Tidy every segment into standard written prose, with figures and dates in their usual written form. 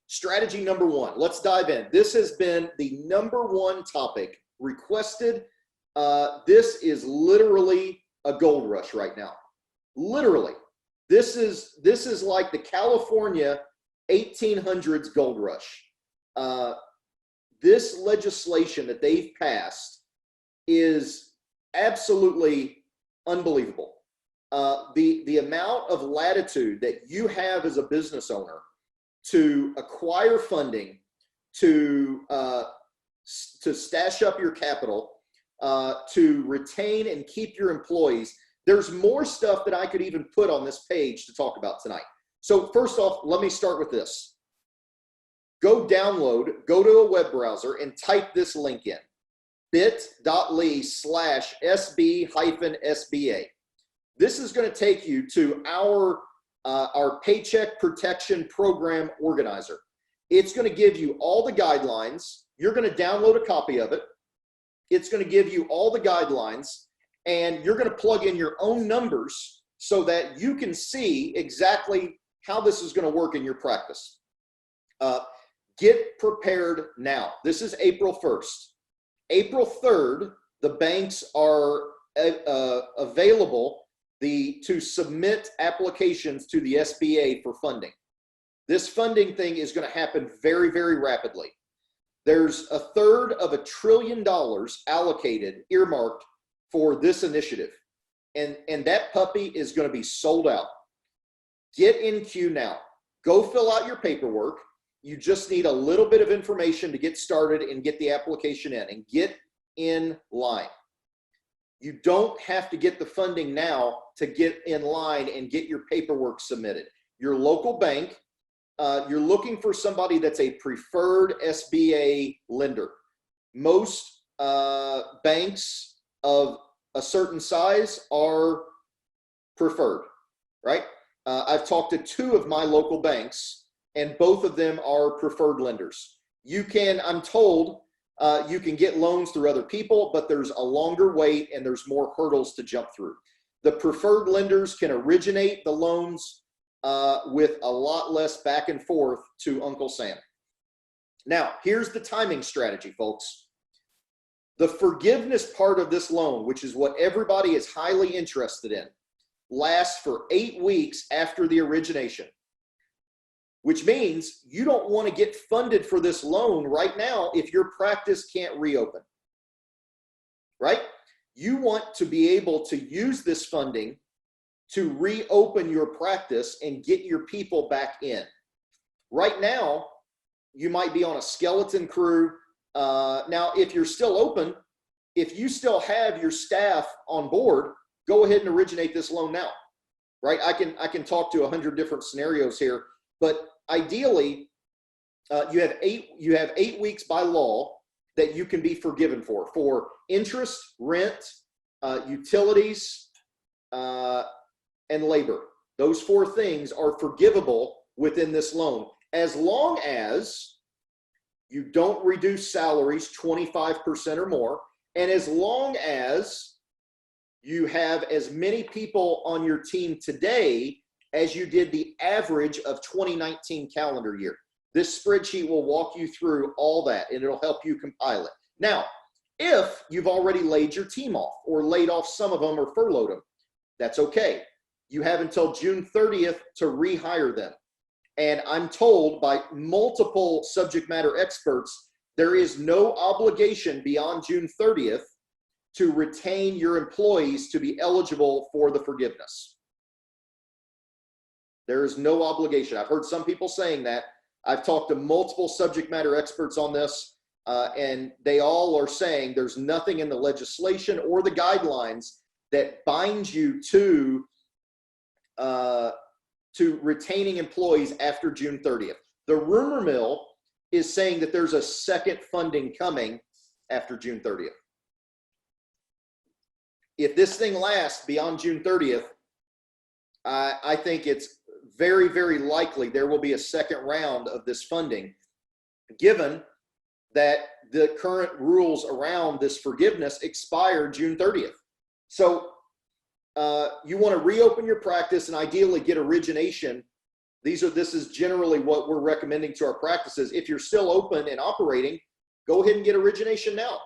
strategy number one. Let's dive in. This has been the number one topic requested. This is literally a gold rush right now. Literally. This is like the California 1800s gold rush. This legislation that they've passed is absolutely unbelievable. The amount of latitude that you have as a business owner to acquire funding, to stash up your capital, to retain and keep your employees. There's more stuff that I could even put on this page to talk about tonight. So first off, let me start with this. Go to a web browser and type this link in, bit.ly/SB-SBA. This is going to take you to our Paycheck Protection Program Organizer. It's going to give you all the guidelines. You're going to download a copy of it. It's going to give you all the guidelines, and you're going to plug in your own numbers so that you can see exactly how this is going to work in your practice. Get prepared now. This is April 1st. April 3rd, the banks are available to submit applications to the SBA for funding. This funding thing is going to happen very, very rapidly. There's $1/3 of $1 trillion allocated, earmarked for this initiative. And that puppy is going to be sold out. Get in queue now. Go fill out your paperwork. You just need a little bit of information to get started and get the application in and get in line. You don't have to get the funding now to get in line and get your paperwork submitted. Your local bank, you're looking for somebody that's a preferred SBA lender. Most banks of a certain size are preferred, right? I've talked to 2 of my local banks, and both of them are preferred lenders. You can, I'm told, you can get loans through other people, but there's a longer wait and there's more hurdles to jump through. The preferred lenders can originate the loans with a lot less back and forth to Uncle Sam. Now, here's the timing strategy, folks. The forgiveness part of this loan, which is what everybody is highly interested in, lasts for 8 weeks after the origination, which means you don't want to get funded for this loan right now if your practice can't reopen, right? You want to be able to use this funding to reopen your practice and get your people back in. Right now, you might be on a skeleton crew. Now, if you're still open, if you still have your staff on board, go ahead and originate this loan now, right? I can talk to 100 different scenarios here, but ideally, you have 8 weeks by law that you can be forgiven for interest, rent, utilities, and labor. Those 4 things are forgivable within this loan, as long as you don't reduce salaries 25% or more, and as long as you have as many people on your team today as you did the average of 2019 calendar year. This spreadsheet will walk you through all that, and it'll help you compile it. Now, if you've already laid your team off or laid off some of them or furloughed them, that's okay. You have until June 30th to rehire them. And I'm told by multiple subject matter experts, there is no obligation beyond June 30th to retain your employees to be eligible for the forgiveness. There is no obligation. I've heard some people saying that. I've talked to multiple subject matter experts on this, and they all are saying there's nothing in the legislation or the guidelines that binds you to retaining employees after June 30th. The rumor mill is saying that there's a second funding coming after June 30th. If this thing lasts beyond June 30th, I think it's very, very likely there will be a second round of this funding, given that the current rules around this forgiveness expire June 30th. So you want to reopen your practice and ideally get origination This is generally what we're recommending to our practices. If you're still open and operating, go ahead and get origination now.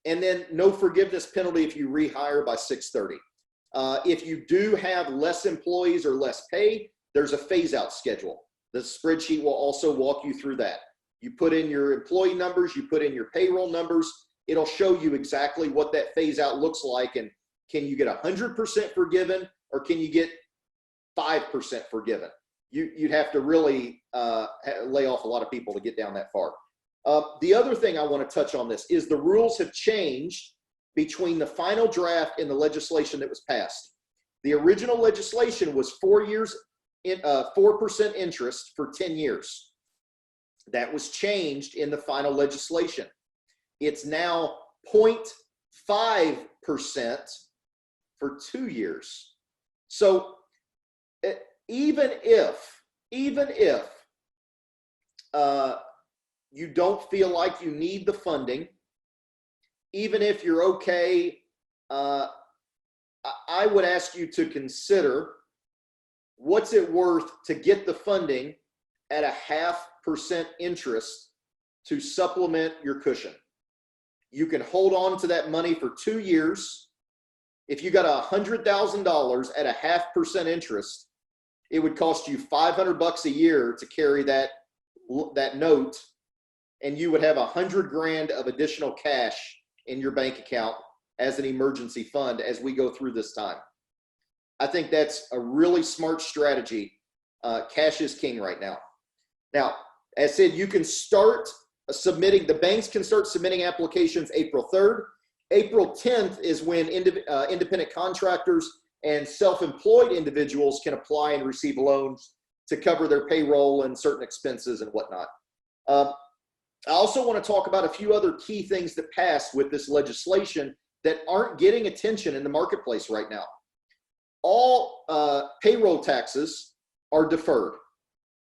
And then no forgiveness penalty if you rehire by 6/30. If you do have less employees or less pay, there's a phase out schedule. The spreadsheet will also walk you through that. You put in your employee numbers, you put in your payroll numbers, it'll show you exactly what that phase out looks like, and can you get 100% forgiven or can you get 5% forgiven? You'd have to really lay off a lot of people to get down that far. The other thing I want to touch on this is the rules have changed between the final draft and the legislation that was passed. The original legislation was 4 years, 4% interest for 10 years. That was changed in the final legislation. It's now 0.5% for 2 years. So even if you don't feel like you need the funding, even if you're okay, I would ask you to consider what's it worth to get the funding at a 0.5% interest to supplement your cushion. You can hold on to that money for 2 years. If you got $100,000 at a 0.5% interest, it would cost you $500 a year to carry that note, and you would have $100,000 of additional cash in your bank account as an emergency fund as we go through this time. I think that's a really smart strategy. Cash is king right now. Now, as said, you can start submitting, the banks can start submitting applications April 3rd. April 10th is when independent contractors and self-employed individuals can apply and receive loans to cover their payroll and certain expenses and whatnot. I also want to talk about a few other key things that passed with this legislation that aren't getting attention in the marketplace right now. All payroll taxes are deferred.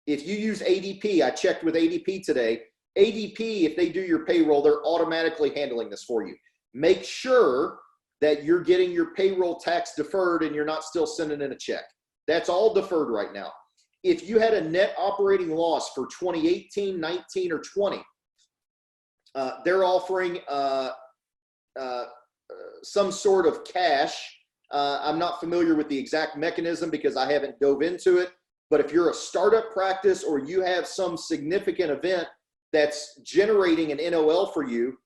If you use ADP, I checked with ADP today, ADP, if they do your payroll, they're automatically handling this for you. Make sure that you're getting your payroll tax deferred and you're not still sending in a check. That's all deferred right now. If you had a net operating loss for 2018, 19, or 20, they're offering some sort of cash. I'm not familiar with the exact mechanism because I haven't dove into it. But if you're a startup practice or you have some significant event that's generating an NOL for you,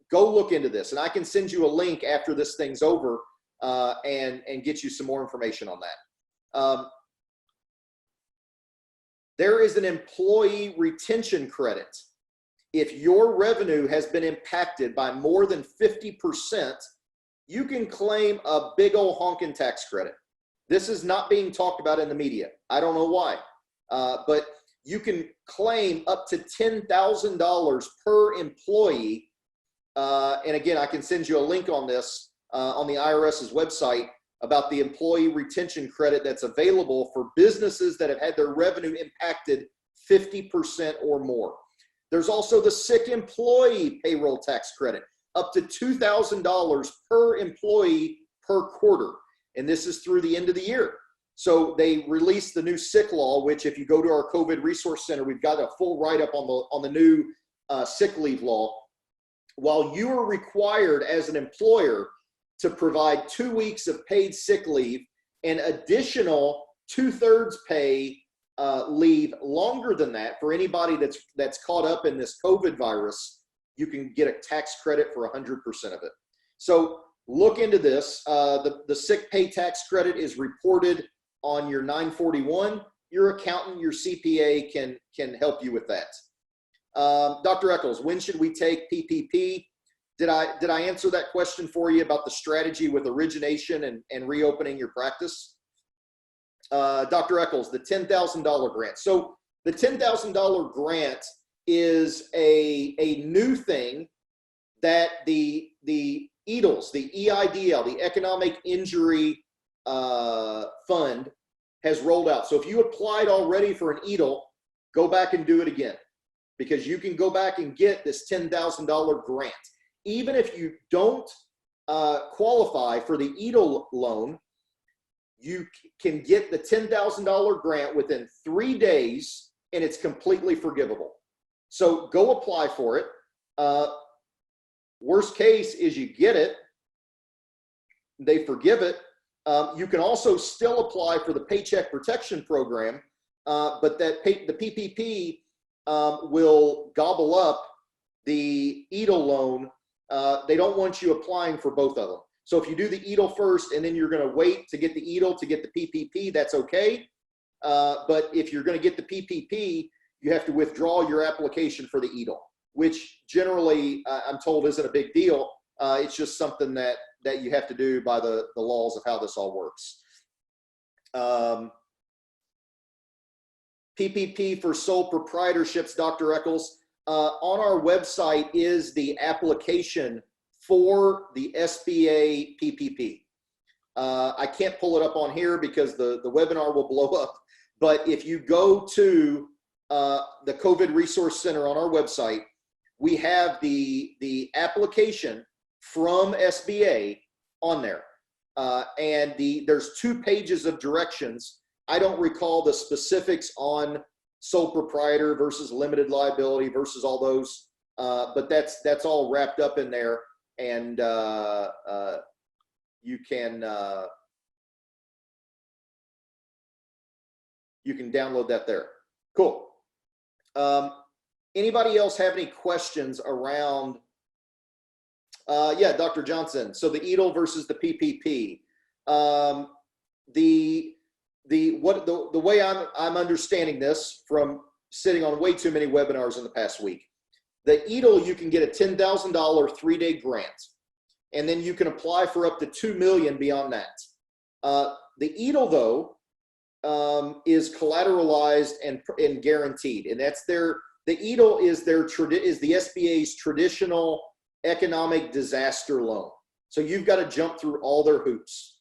go look into this. And I can send you a link after this thing's over and get you some more information on that. There is an employee retention credit. If your revenue has been impacted by more than 50%, you can claim a big old honking tax credit. This is not being talked about in the media. I don't know why, but you can claim up to $10,000 per employee. And again, I can send you a link on this on the IRS's website about the employee retention credit that's available for businesses that have had their revenue impacted 50% or more. There's also the sick employee payroll tax credit, up to $2,000 per employee per quarter. And this is through the end of the year. So they released the new sick law, which if you go to our COVID Resource Center, we've got a full write-up on the new sick leave law. While you are required as an employer to provide 2 weeks of paid sick leave and additional 2/3 pay leave longer than that for anybody that's caught up in this COVID virus, you can get a tax credit for 100% of it. So look into this. The sick pay tax credit is reported on your 941. Your accountant, your CPA can help you with that. Dr. Eccles, when should we take PPP? Did I answer that question for you about the strategy with origination and reopening your practice? Dr. Eccles, the $10,000 grant. So the $10,000 grant is a new thing that the EIDL, the EIDL, the Economic Injury Fund, has rolled out. So if you applied already for an EIDL, go back and do it again, because you can go back and get this $10,000 grant. Even if you don't qualify for the EIDL loan, you can get the $10,000 grant within 3 days, and it's completely forgivable. So go apply for it. Worst case is you get it, they forgive it. You can also still apply for the Paycheck Protection Program, but the PPP will gobble up the EIDL loan. They don't want you applying for both of them. So if you do the EIDL first and then you're going to wait to get the EIDL to get the PPP, that's okay. But if you're going to get the PPP, you have to withdraw your application for the EIDL, which generally I'm told isn't a big deal. It's just something that you have to do by the laws of how this all works. PPP for sole proprietorships, Dr. Eccles. On our website is the application for the SBA PPP. I can't pull it up on here because the webinar will blow up. But if you go to the COVID Resource Center on our website, we have the application from SBA on there. And there's 2 pages of directions. I don't recall the specifics on sole proprietor versus limited liability versus all those, but that's all wrapped up in there. And you can download that there. Cool. Anybody else have any questions around? Yeah, Dr. Johnson. So the EIDL versus the PPP. The way I'm understanding this from sitting on way too many webinars in the past week, the EIDL, you can get a $10,000 3-day grant, and then you can apply for up to $2 million beyond that. The EIDL though is collateralized and guaranteed, and that's the EIDL is the SBA's traditional economic disaster loan. So you've got to jump through all their hoops.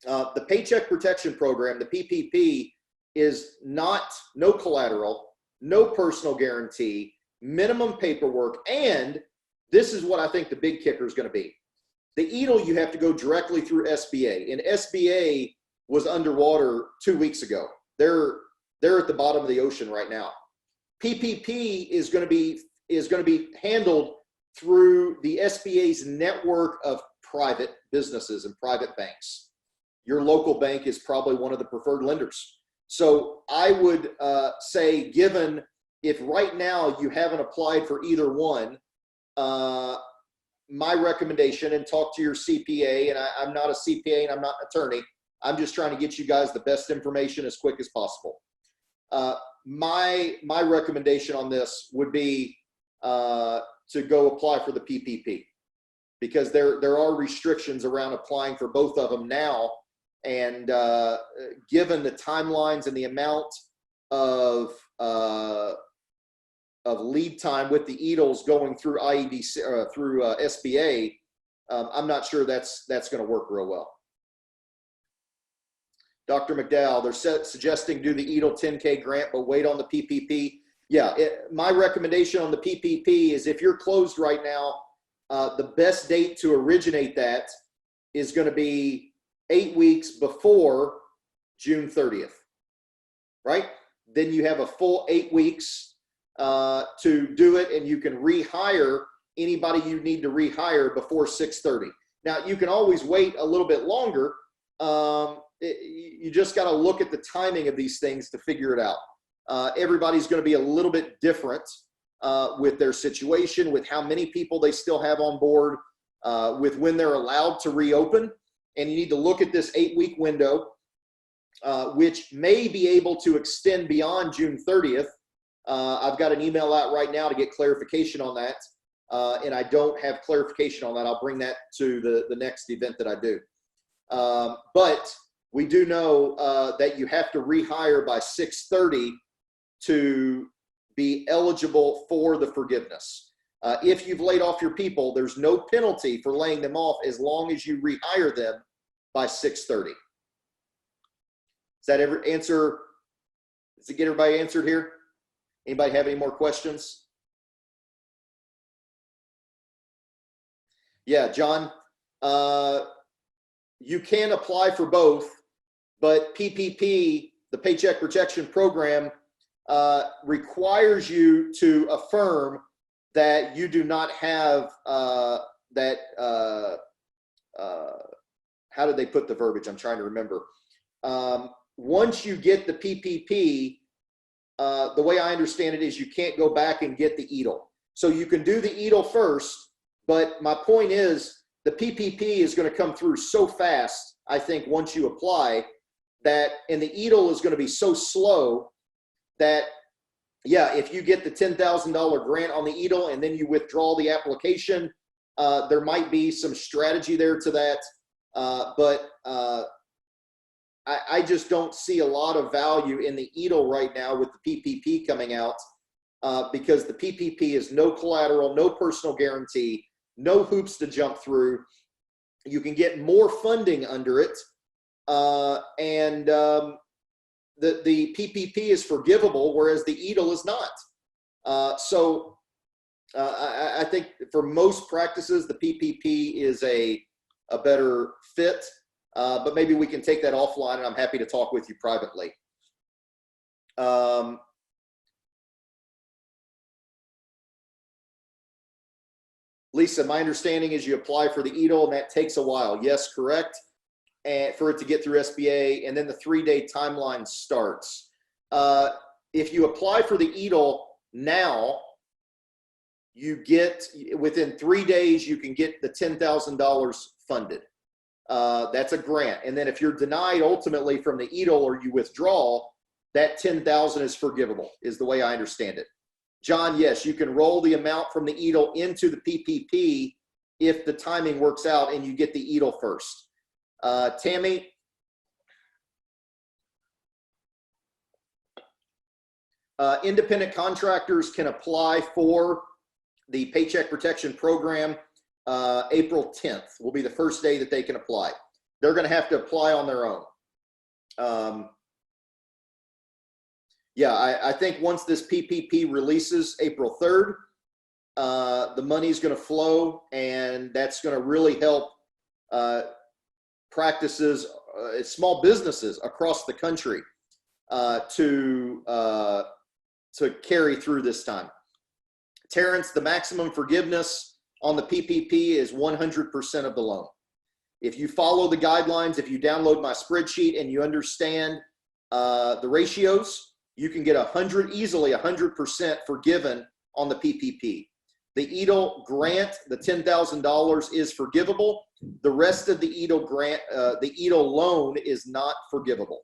The Paycheck Protection Program, the PPP, is no collateral, no personal guarantee, minimum paperwork, and this is what I think the big kicker is going to be. The EIDL, you have to go directly through SBA, and SBA was underwater 2 weeks ago. They're at the bottom of the ocean right now. PPP is going to be handled through the SBA's network of private businesses and private banks. Your local bank is probably one of the preferred lenders. So I would say, given if right now you haven't applied for either one, my recommendation, and talk to your CPA, and I'm not a CPA and I'm not an attorney, I'm just trying to get you guys the best information as quick as possible. My recommendation on this would be to go apply for the PPP, because there are restrictions around applying for both of them now. And given the timelines and the amount of lead time with the EIDLs going through IEDC through SBA, I'm not sure that's going to work real well. Dr. McDowell, they're suggesting do the EIDL 10K grant, but wait on the PPP. Yeah, my recommendation on the PPP is if you're closed right now, the best date to originate that is going to be 8 weeks before June 30th, right? Then you have a full 8 weeks to do it, and you can rehire anybody you need to rehire before 6/30. Now, you can always wait a little bit longer. You just got to look at the timing of these things to figure it out. Everybody's going to be a little bit different with their situation, with how many people they still have on board, with when they're allowed to reopen. And you need to look at this 8-week window, which may be able to extend beyond June 30th. I've got an email out right now to get clarification on that. And I don't have clarification on that. I'll bring that to the next event that I do. But we do know that you have to rehire by 6/30 to be eligible for the forgiveness. If you've laid off your people, there's no penalty for laying them off as long as you rehire them by 6/30. Does that ever answer? Does it get everybody answered here? Anybody have any more questions? Yeah, John, you can apply for both. but PPP, the Paycheck Protection Program, requires you to affirm that you do not have how did they put the verbiage? I'm trying to remember. Once you get the PPP, the way I understand it is you can't go back and get the EIDL. So you can do the EIDL first, but my point is the PPP is going to come through so fast, I think, once you apply, that, and the EIDL is going to be so slow that, yeah, if you get the $10,000 grant on the EIDL and then you withdraw the application, there might be some strategy there to that. But I just don't see a lot of value in the EIDL right now with the PPP coming out, because the PPP is no collateral, no personal guarantee, no hoops to jump through. You can get more funding under it, and the PPP is forgivable, whereas the EIDL is not. I think for most practices, the PPP is a better fit, but maybe we can take that offline, and I'm happy to talk with you privately. Lisa, my understanding is you apply for the EIDL and that takes a while. Yes, correct. And for it to get through SBA, and then the 3-day timeline starts. If you apply for the EIDL now, you get, within 3 days, you can get the $10,000 funded. That's a grant. And then if you're denied ultimately from the EIDL or you withdraw, that $10,000 is forgivable, is the way I understand it. John, yes, you can roll the amount from the EIDL into the PPP if the timing works out and you get the EIDL first. Tammy, independent contractors can apply for the Paycheck Protection Program. April 10th will be the first day that they can apply. They're going to have to apply on their own. Yeah, I think once this PPP releases April 3rd, the money is going to flow, and that's going to really help practices, small businesses across the country to carry through this time. Terrence, the maximum forgiveness on the PPP is 100% of the loan. If you follow the guidelines, if you download my spreadsheet and you understand the ratios, you can get easily 100% forgiven on the PPP. The EIDL grant, the $10,000 is forgivable. The rest of the EIDL grant, the EIDL loan is not forgivable.